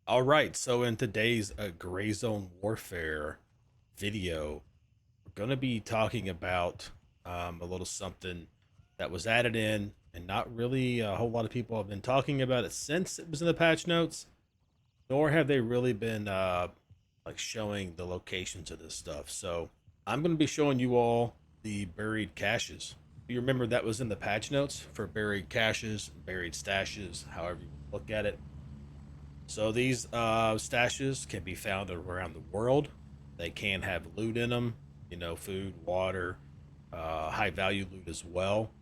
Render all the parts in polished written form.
All right, so in today's Gray Zone Warfare video, we're going to be talking about a little something that was added in, and not really a whole lot of people have been talking about it since it was in the patch notes, nor have they really been like showing the locations of this stuff. So I'm going to be showing you all the buried caches. You remember that was in the patch notes for buried caches, buried stashes, however you look at it. So these stashes can be found around the world. They can have loot in them, food, water, high value loot as well.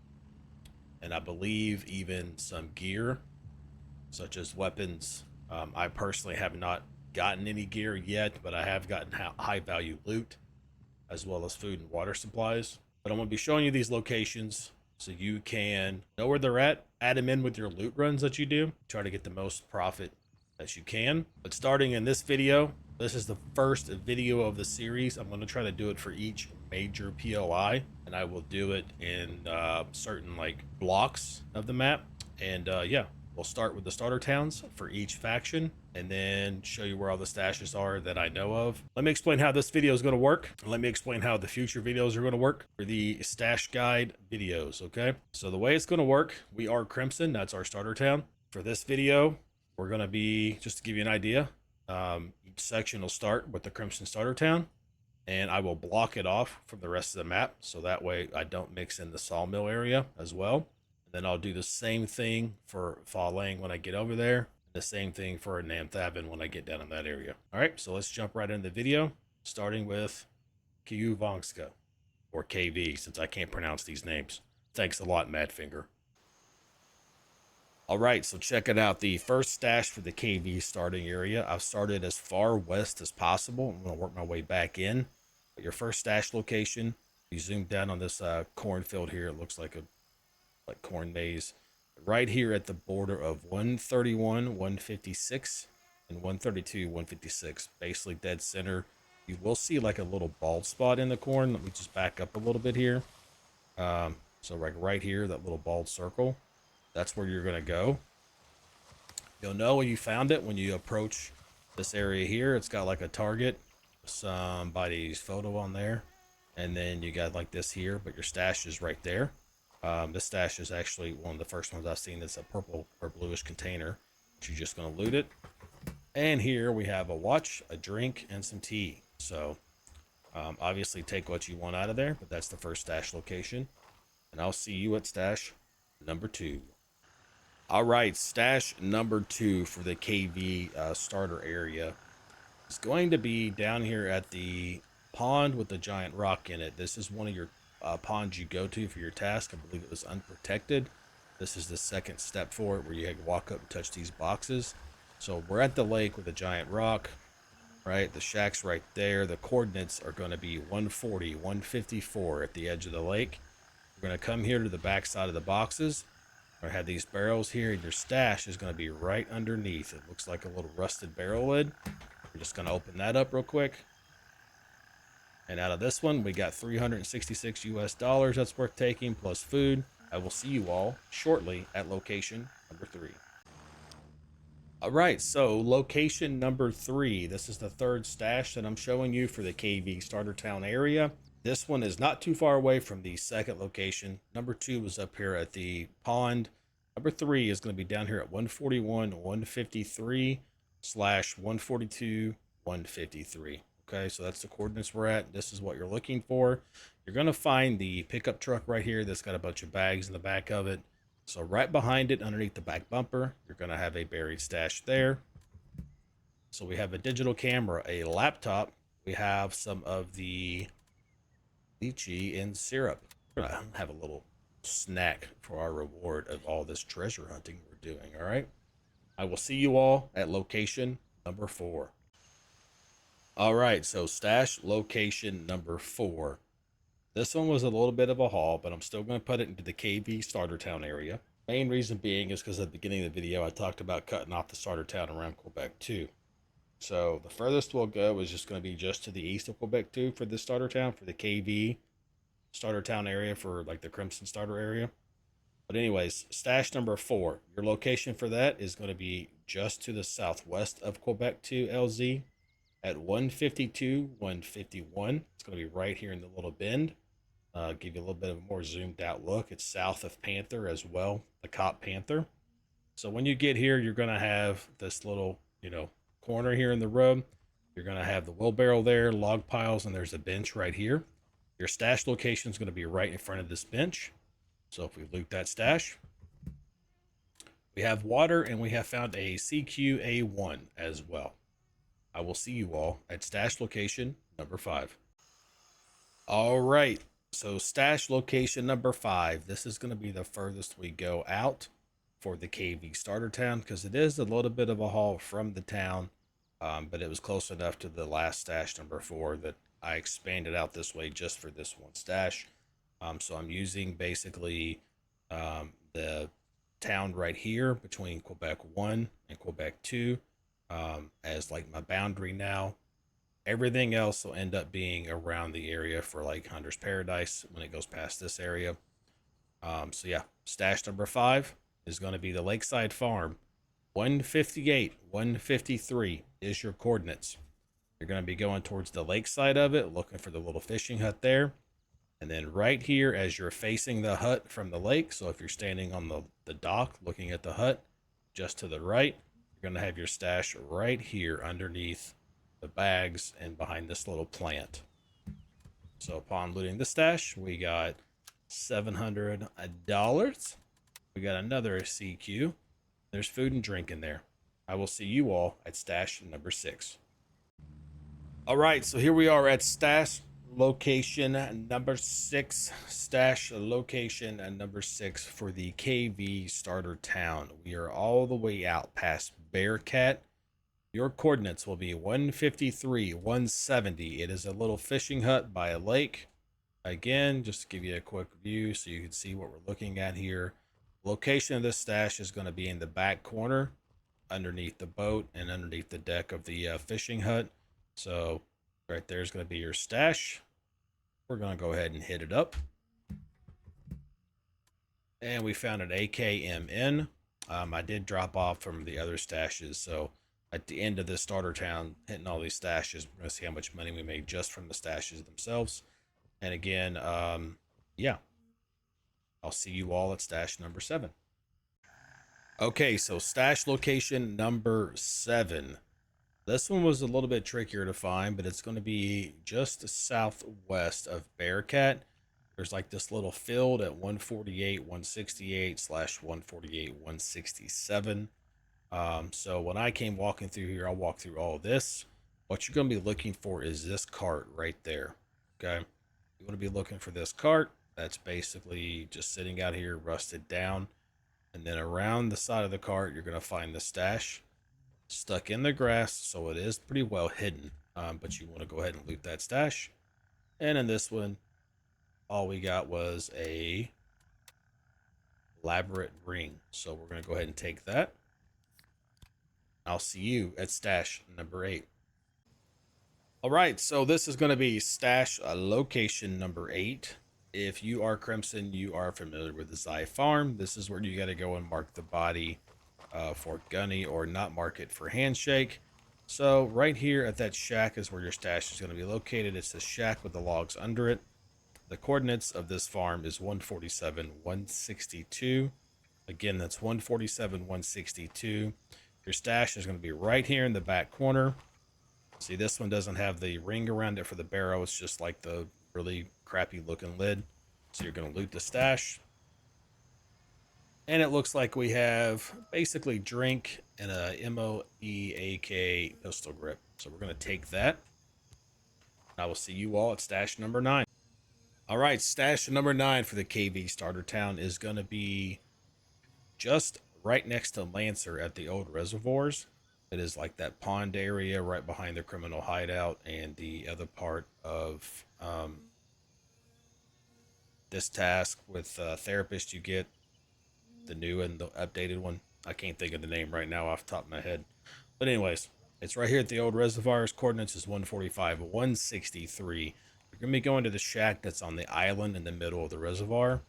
And I believe even some gear, such as weapons. I personally have not gotten any gear yet, but I have gotten high value loot as well as food and water supplies. But I'm going to be showing you these locations so you can know where they're at, add them in with your loot runs that you do, try to get the most profit as you can. But starting in this video, this is the first video of the series. I'm going to try to do it for each major POI, and I will do it in certain like blocks of the map. And yeah, we'll start with the starter towns for each faction and then show you where all the stashes are that I know of. Let me explain how this video is going to work. Let me explain how the future videos are going to work for the stash guide videos, okay? So the way it's going to work, we are Crimson. That's our starter town. For this video, we're going to be, just to give you an idea, each section will start with the Crimson starter town, and I will block it off from the rest of the map, so that way I don't mix in the sawmill area as well. Then I'll do the same thing for Fa Lang when I get over there. The same thing for Namthaven when I get down in that area. All right, so let's jump right into the video, starting with Kiu Vongsa, or KV, since I can't pronounce these names. Thanks a lot, Madfinger. All right, so check it out. The first stash for the KV starting area, I've started as far west as possible. I'm going to work my way back in. But your first stash location, you zoom down on this cornfield here. It looks like a corn maze, right here at the border of 131, 156, and 132, 156, basically dead center. You will see like a little bald spot in the corn. Let me just back up a little bit here. So like right here, that little bald circle, that's where you're gonna go. You'll know when you found it when you approach this area here. It's got like a target, somebody's photo on there, and then you got like this here, but your stash is right there. This stash is actually one of the first ones I've seen. It's a purple or bluish container. You're just going to loot it. And here we have a watch, a drink, and some tea. So obviously take what you want out of there, but that's the first stash location. And I'll see you at stash number 2. All right, stash number 2 for the KV starter area is going to be down here at the pond with the giant rock in it. This is one of your ponds you go to for your task. I believe it was unprotected. This is the second step for it, where you walk up and touch these boxes. So we're at the lake with a giant rock, right? The shack's right there. The coordinates are going to be 140, 154 at the edge of the lake. We're going to come here to the back side of the boxes. I have these barrels here, and your stash is going to be right underneath. It looks like a little rusted barrel lid. We're just going to open that up real quick. And out of this one, we got 366 US dollars that's worth taking, plus food. I will see you all shortly at location number 3. All right, so location number 3. This is the third stash that I'm showing you for the KV starter town area. This one is not too far away from the second location. Number 2 is up here at the pond. Number 3 is going to be down here at 141, 153 / 142, 153. Okay, so that's the coordinates we're at. This is what you're looking for. You're going to find the pickup truck right here that's got a bunch of bags in the back of it. So right behind it, underneath the back bumper, you're going to have a buried stash there. So we have a digital camera, a laptop. We have some of the lychee and syrup. We're going to have a little snack for our reward of all this treasure hunting we're doing, all right? I will see you all at location number 4. All right, so stash location number 4. This one was a little bit of a haul, but I'm still going to put it into the KV starter town area. Main reason being is because at the beginning of the video, I talked about cutting off the starter town around Quebec 2. So the furthest we'll go is just going to be just to the east of Quebec 2 for this starter town, for the KV starter town area, for like the Crimson starter area. But anyways, stash number 4. Your location for that is going to be just to the southwest of Quebec 2 LZ at 152, 151. It's going to be right here in the little bend. Give you a little bit of a more zoomed out look. It's south of Panther as well, the Cop Panther. So when you get here, you're going to have this little, corner here in the road. You're going to have the wheelbarrow there, log piles, and there's a bench right here. Your stash location is going to be right in front of this bench. So if we loot that stash, we have water and we have found a CQA1 as well. I will see you all at stash location number 5. All right. So stash location number 5. This is going to be the furthest we go out for the KV starter town because it is a little bit of a haul from the town, but it was close enough to the last stash number 4 that I expanded out this way just for this one stash. So I'm using basically the town right here between Quebec 1 and Quebec 2 as like my boundary now. Everything else will end up being around the area for like Hunter's Paradise when it goes past this area. So yeah, stash number 5 is going to be the Lakeside Farm. 158, 153 is your coordinates. You're going to be going towards the lakeside of it, looking for the little fishing hut there. And then right here, as you're facing the hut from the lake, so if you're standing on the dock looking at the hut, just to the right, you're going to have your stash right here underneath the bags and behind this little plant. So upon looting the stash, we got $700. We got another CQ. There's food and drink in there. I will see you all at stash number 6. All right, so here we are at stash location number 6. Stash location number 6 for the KV starter town. We are all the way out past Bearcat. Your coordinates will be 153, 170. It is a little fishing hut by a lake. Again, just to give you a quick view so you can see what we're looking at here. Location of this stash is going to be in the back corner underneath the boat and underneath the deck of the fishing hut. So right there is going to be your stash. We're going to go ahead and hit it up. And we found an AKMN. I did drop off from the other stashes. So at the end of this starter town, hitting all these stashes, we're going to see how much money we made just from the stashes themselves. And again, yeah, I'll see you all at stash number 7. Okay, so stash location number 7. This one was a little bit trickier to find, but it's going to be just southwest of Bearcat. There's like this little field at 148, 168 / 148, 167. So when I came walking through here, I'll walk through all of this. What you're going to be looking for is this cart right there. Okay. You want to be looking for this cart. That's basically just sitting out here, rusted down. And then around the side of the cart, you're going to find the stash stuck in the grass. So it is pretty well hidden. But you want to go ahead and loot that stash. And in this one, all we got was a elaborate ring. So we're going to go ahead and take that. I'll see you at stash number 8. All right, so this is going to be stash location number 8. If you are Crimson, you are familiar with the Zai Farm. This is where you got to go and mark the body for Gunny or not mark it for Handshake. So right here at that shack is where your stash is going to be located. It's the shack with the logs under it. The coordinates of this farm is 147, 162. Again, that's 147, 162. Your stash is going to be right here in the back corner. See, this one doesn't have the ring around it for the barrel. It's just like the really crappy looking lid. So you're going to loot the stash. And it looks like we have basically drink and a MOEAK pistol grip. So we're going to take that. I will see you all at stash number 9. All right, stash number 9 for the KV starter town is going to be just right next to Lancer at the old reservoirs. It is like that pond area right behind the criminal hideout and the other part of this task with therapist you get, the new and the updated one. I can't think of the name right now off the top of my head. But anyways, it's right here at the old reservoirs. Coordinates is 145, 163. You're going to be going to the shack that's on the island in the middle of the reservoir.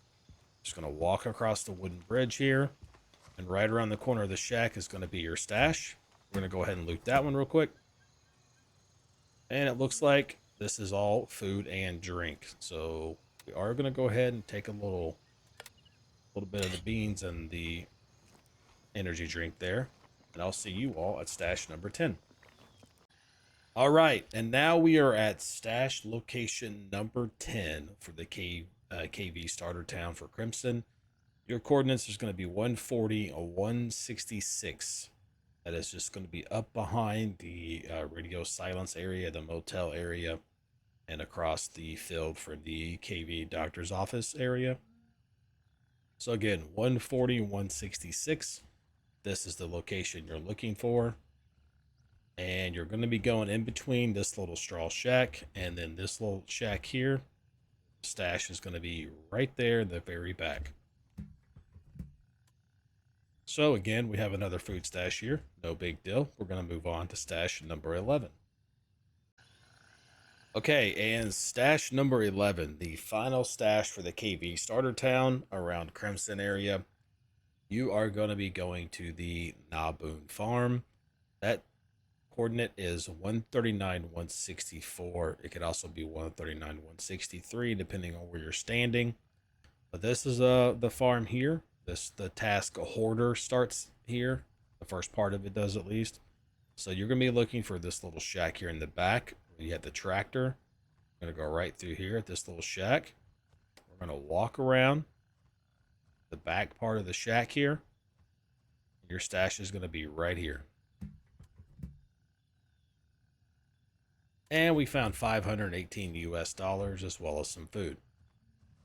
Just going to walk across the wooden bridge here. And right around the corner of the shack is going to be your stash. We're going to go ahead and loot that one real quick. And it looks like this is all food and drink. So we are going to go ahead and take a little bit of the beans and the energy drink there. And I'll see you all at stash number 10. All right, and now we are at stash location number 10 for the KV starter town for Crimson. Your coordinates is going to be 140 or 166. That is just going to be up behind the radio silence area, the motel area, and across the field for the KV doctor's office area. So again, 140, 166. This is the location you're looking for. And you're going to be going in between this little straw shack and then this little shack here. Stash is going to be right there in the very back. So again, we have another food stash here. No big deal. We're going to move on to stash number 11. Okay, and stash number 11, the final stash for the KV starter town around Crimson area. You are going to be going to the Naboon farm. That coordinate is 139, 164. It could also be 139, 163, depending on where you're standing. But this is the farm here. The task hoarder starts here. The first part of it does, at least. So you're going to be looking for this little shack here in the back. You have the tractor. I'm going to go right through here at this little shack. We're going to walk around the back part of the shack here. Your stash is going to be right here. And we found 518 US dollars as well as some food.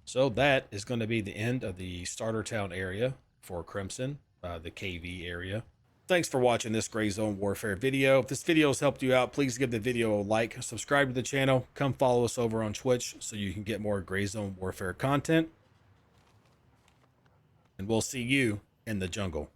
So that is going to be the end of the starter town area for Crimson, the KV area. Thanks for watching this Gray Zone Warfare video. If this video has helped you out, please give the video a like, subscribe to the channel, come follow us over on Twitch so you can get more Gray Zone Warfare content. And we'll see you in the jungle.